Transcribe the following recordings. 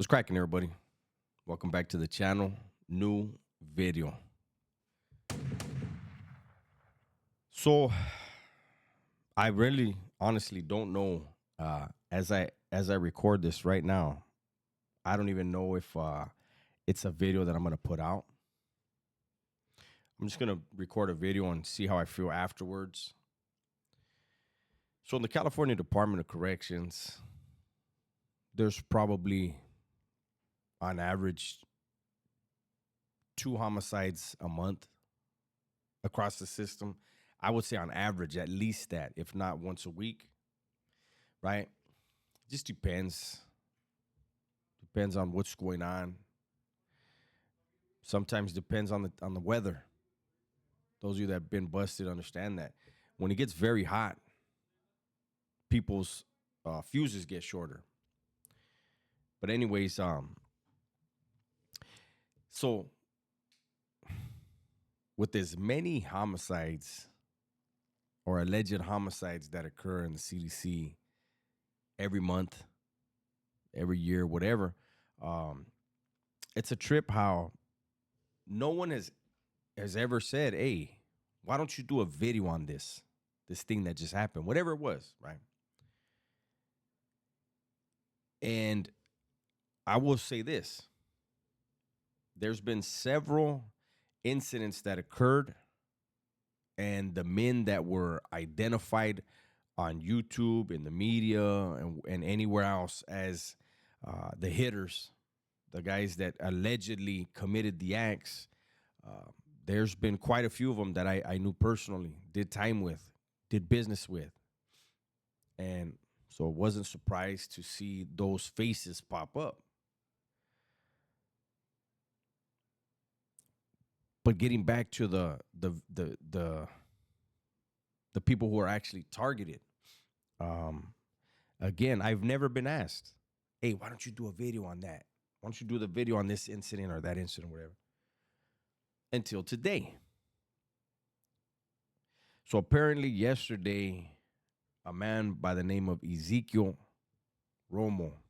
What's cracking, everybody? Welcome back to the channel. New video. So, I really, honestly, don't know. As I record this right now, I don't even know if it's a video that I'm gonna put out. I'm just gonna record a video and see how I feel afterwards. So, in the California Department of Corrections, there's probably, on average, 2 homicides a month across the system. I would say on average, at least that, if not once a week, right? Just depends. Depends on what's going on. Sometimes depends on the weather. Those of you that have been busted understand that. When it gets very hot, people's fuses get shorter. But anyways, so with as many homicides or alleged homicides that occur in the CDC every month, every year, whatever, it's a trip how no one has ever said, "Hey, why don't you do a video on this thing that just happened, whatever it was," right? And I will say this: there's been several incidents that occurred, and the men that were identified on YouTube, in the media, and anywhere else as the hitters, the guys that allegedly committed the acts. There's been quite a few of them that I knew personally, did time with, did business with. And so I wasn't surprised to see those faces pop up. But getting back to the people who are actually targeted, again, I've never been asked, "Hey, why don't you do a video on that? Why don't you do the video on this incident or that incident, whatever?" Until today. So apparently yesterday, a man by the name of Ezekiel Romo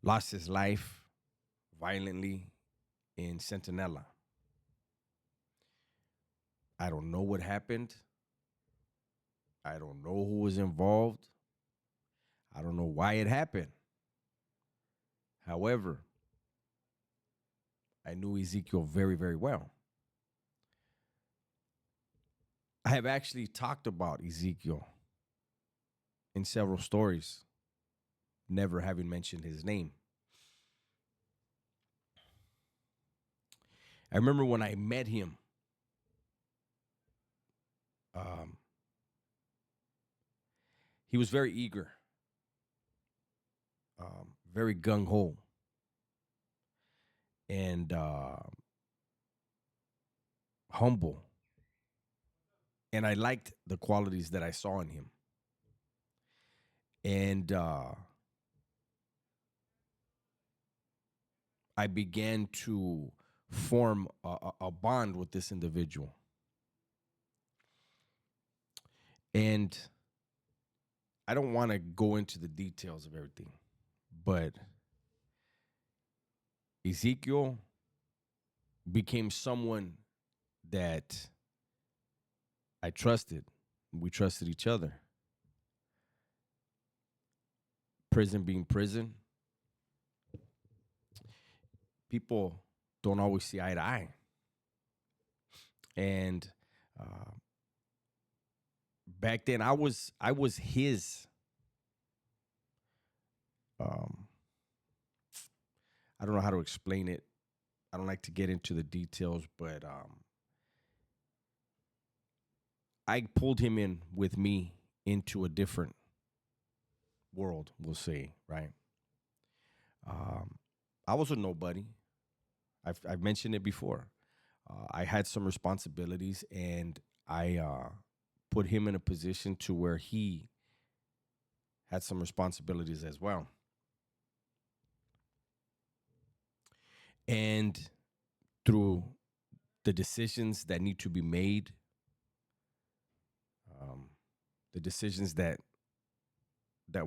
lost his life violently in Centinela. I don't know what happened. I don't know who was involved. I don't know why it happened. However, I knew Ezekiel very, very well. I have actually talked about Ezekiel in several stories, never having mentioned his name. I remember when I met him, he was very eager, very gung ho, and humble. And I liked the qualities that I saw in him. And I began to form a bond with this individual. And I don't want to go into the details of everything, but Ezekiel became someone that I trusted. We trusted each other. Prison being prison, people don't always see eye to eye. And back then, I was his. I don't know how to explain it. I don't like to get into the details, but I pulled him in with me into a different world, we'll say, right? I was a nobody. I've mentioned it before. I had some responsibilities, and I put him in a position to where he had some responsibilities as well. And through the decisions that need to be made, the decisions that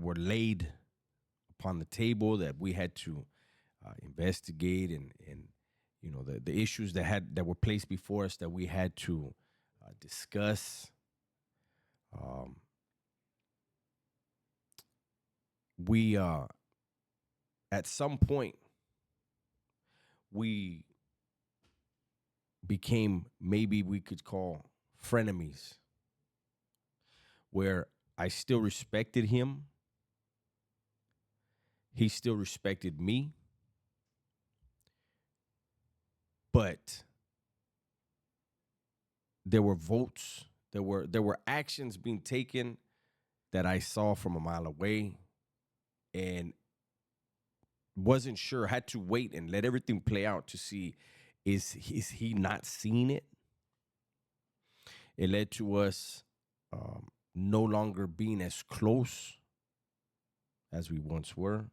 were laid upon the table that we had to investigate, and the issues that were placed before us that we had to discuss. Um, we At some point we became, maybe we could call, frenemies, where I still respected him, he still respected me, but there were votes, there were actions being taken that I saw from a mile away, and wasn't sure, had to wait and let everything play out to see, is he not seeing it? It led to us no longer being as close as we once were.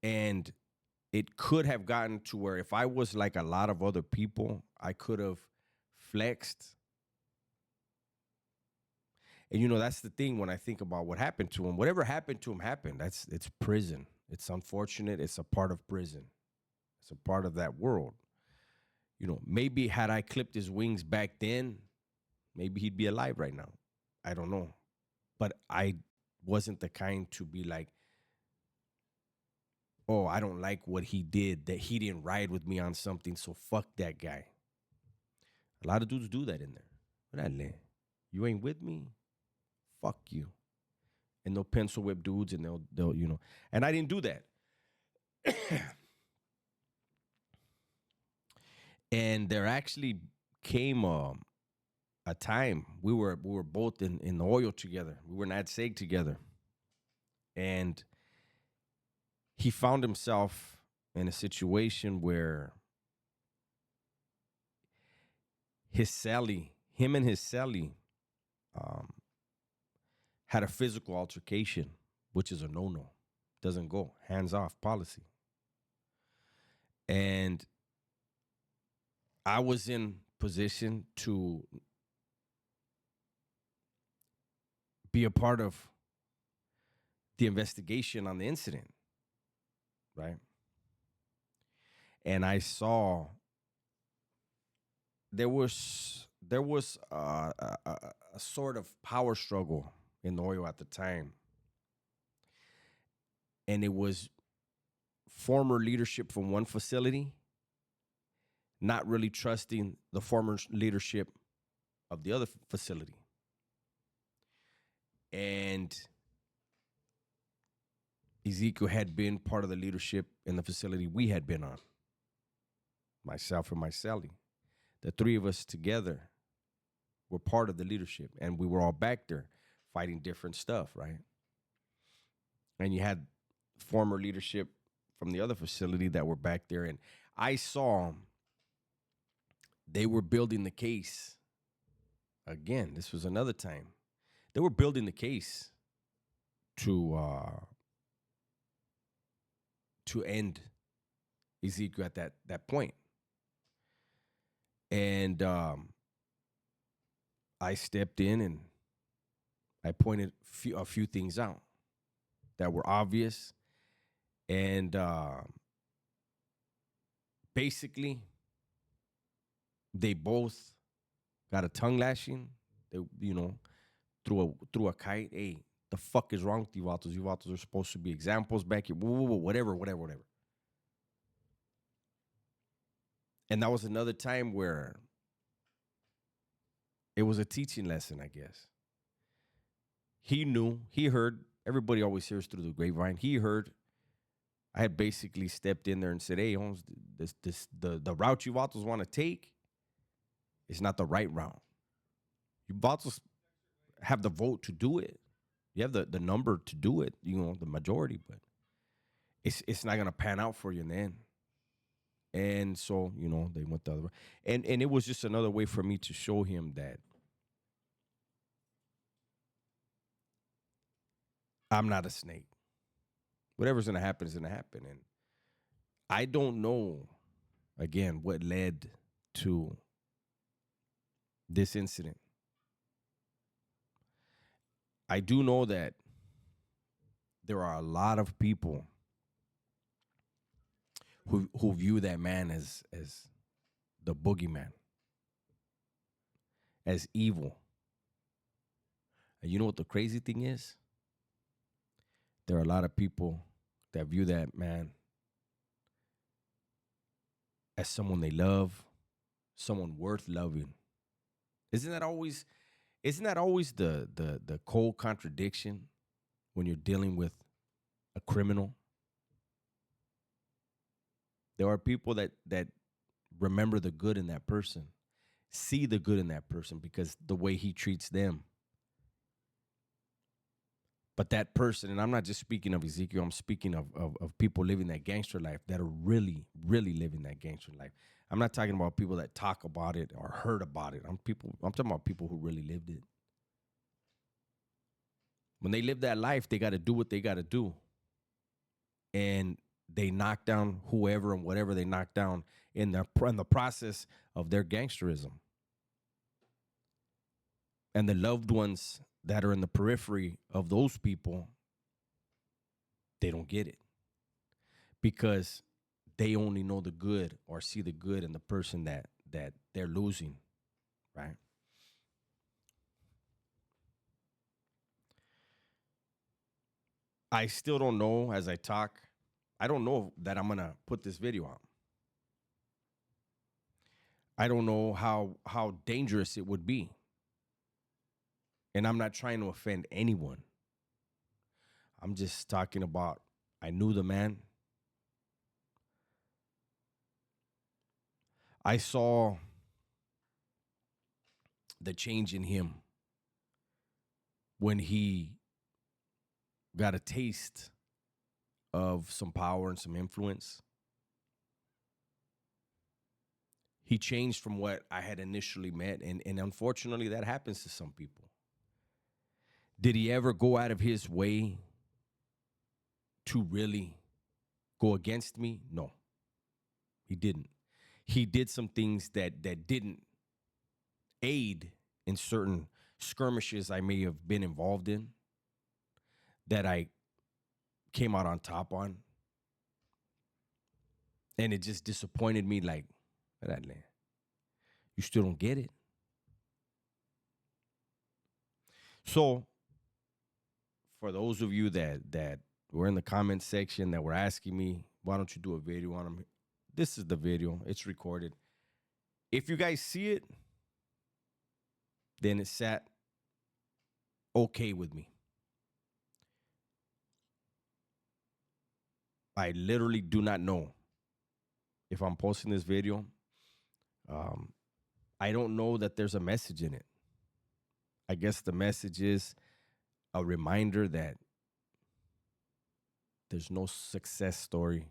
And it could have gotten to where, if I was like a lot of other people, I could have flexed. And that's the thing when I think about what happened to him. Whatever happened to him happened. It's prison. It's unfortunate. It's a part of prison. It's a part of that world. Maybe had I clipped his wings back then, maybe he'd be alive right now. I don't know. But I wasn't the kind to be like, oh, I don't like what he did, that he didn't ride with me on something, so fuck that guy. A lot of dudes do that in there. You ain't with me? Fuck you. And they'll pencil whip dudes, and they'll and I didn't do that. And there actually came a time we were both in the oil together. We were in AdSeg together. And he found himself in a situation where him and his cellie had a physical altercation, which is a no-no. Doesn't go. Hands-off policy. And I was in position to be a part of the investigation on the incident, right? And I saw there was a sort of power struggle in the oil at the time. And it was former leadership from one facility not really trusting the former leadership of the other facility. And Ezekiel had been part of the leadership in the facility we had been on. Myself and my cellie. The three of us together were part of the leadership, and we were all back there fighting different stuff, right? And you had former leadership from the other facility that were back there, and I saw they were building the case. Again, this was another time. They were building the case to end Ezekiel at that point. And I stepped in and I pointed a few things out that were obvious. And basically, they both got a tongue lashing. They, through a kite. Hey, the fuck is wrong with you vatos? You vatos are supposed to be examples back here. Whatever. And that was another time where it was a teaching lesson, I guess. He knew, he heard, everybody always hears through the grapevine. He heard, I had basically stepped in there and said, hey, Holmes, the route you vatos want to take is not the right route. You vatos have the vote to do it. You have the number to do it, the majority, but it's not going to pan out for you in the end. And so, they went the other way. And it was just another way for me to show him that I'm not a snake. Whatever's going to happen is going to happen. And I don't know, again, what led to this incident. I do know that there are a lot of people who view that man as the boogeyman, as evil. And you know what the crazy thing is? There are a lot of people that view that man as someone they love, someone worth loving. Isn't that always the cold contradiction when you're dealing with a criminal? There are people that remember the good in that person, see the good in that person because the way he treats them. But that person, and I'm not just speaking of Ezekiel, I'm speaking of people living that gangster life that are really, really living that gangster life. I'm not talking about people that talk about it or heard about it. I'm talking about people who really lived it. When they live that life, they got to do what they got to do. And they knock down whoever and whatever they knock down in the process of their gangsterism. And the loved ones that are in the periphery of those people, they don't get it because they only know the good or see the good in the person that they're losing, right? I still don't know as I talk. I don't know that I'm going to put this video out. I don't know how dangerous it would be. And I'm not trying to offend anyone. I'm just talking about I knew the man. I saw the change in him when he got a taste of some power and some influence. He changed from what I had initially met, and unfortunately that happens to some people. Did he ever go out of his way to really go against me? No, he didn't. He did some things that didn't aid in certain skirmishes I may have been involved in that I came out on top on. And it just disappointed me like, you still don't get it. So for those of you that were in the comment section that were asking me, why don't you do a video on him? This is the video. It's recorded. If you guys see it, then it sat okay with me. I literally do not know if I'm posting this video. I don't know that there's a message in it. I guess the message is a reminder that there's no success story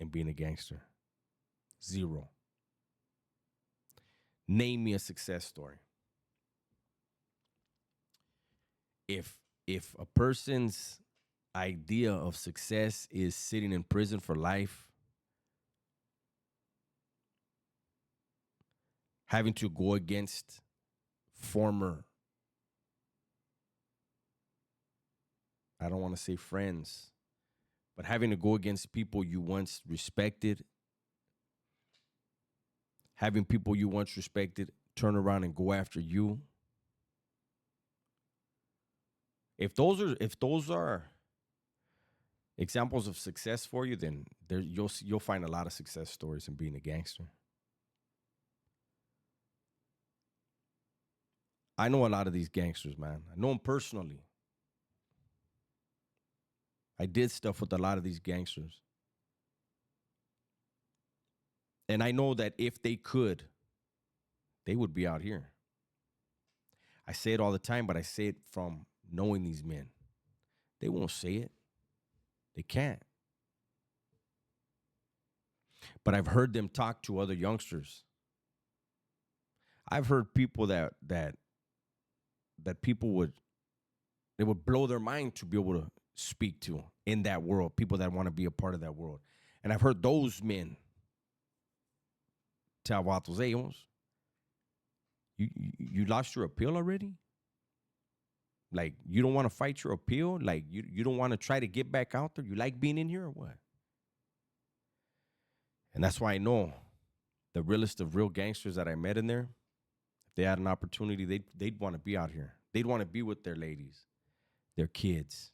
in being a gangster. Zero. Name me a success story. If a person's idea of success is sitting in prison for life, having to go against former, I don't want to say friends, but having to go against people you once respected, having people you once respected turn around and go after you. If those are examples of success for you, then you'll find a lot of success stories in being a gangster. I know a lot of these gangsters, man. I know them personally. I did stuff with a lot of these gangsters. And I know that if they could, they would be out here. I say it all the time, but I say it from knowing these men. They won't say it. They can't. But I've heard them talk to other youngsters. I've heard people that people would blow their mind to be able to speak to in that world, people that want to be a part of that world. And I've heard those men tell vatos, hey, you lost your appeal already? Like, you don't want to fight your appeal? Like, you don't want to try to get back out there? You like being in here or what? And that's why I know the realest of real gangsters that I met in there, if they had an opportunity, they'd want to be out here. They'd want to be with their ladies, their kids,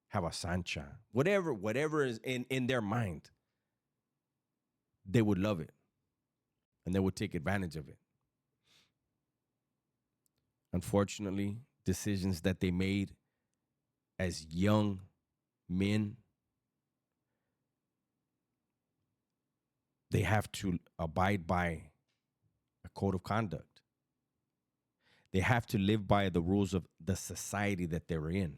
have a sancha, whatever is in their mind. They would love it, and they would take advantage of it. Unfortunately, decisions that they made as young men, they have to abide by a code of conduct. They have to live by the rules of the society that they're in.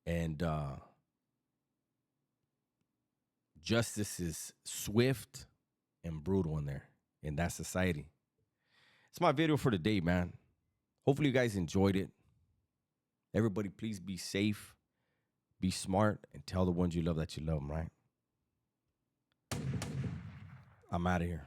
And justice is swift and brutal in that society. It's my video for today, man. Hopefully you guys enjoyed it. Everybody, please be safe, be smart, and tell the ones you love that you love them, right? I'm out of here.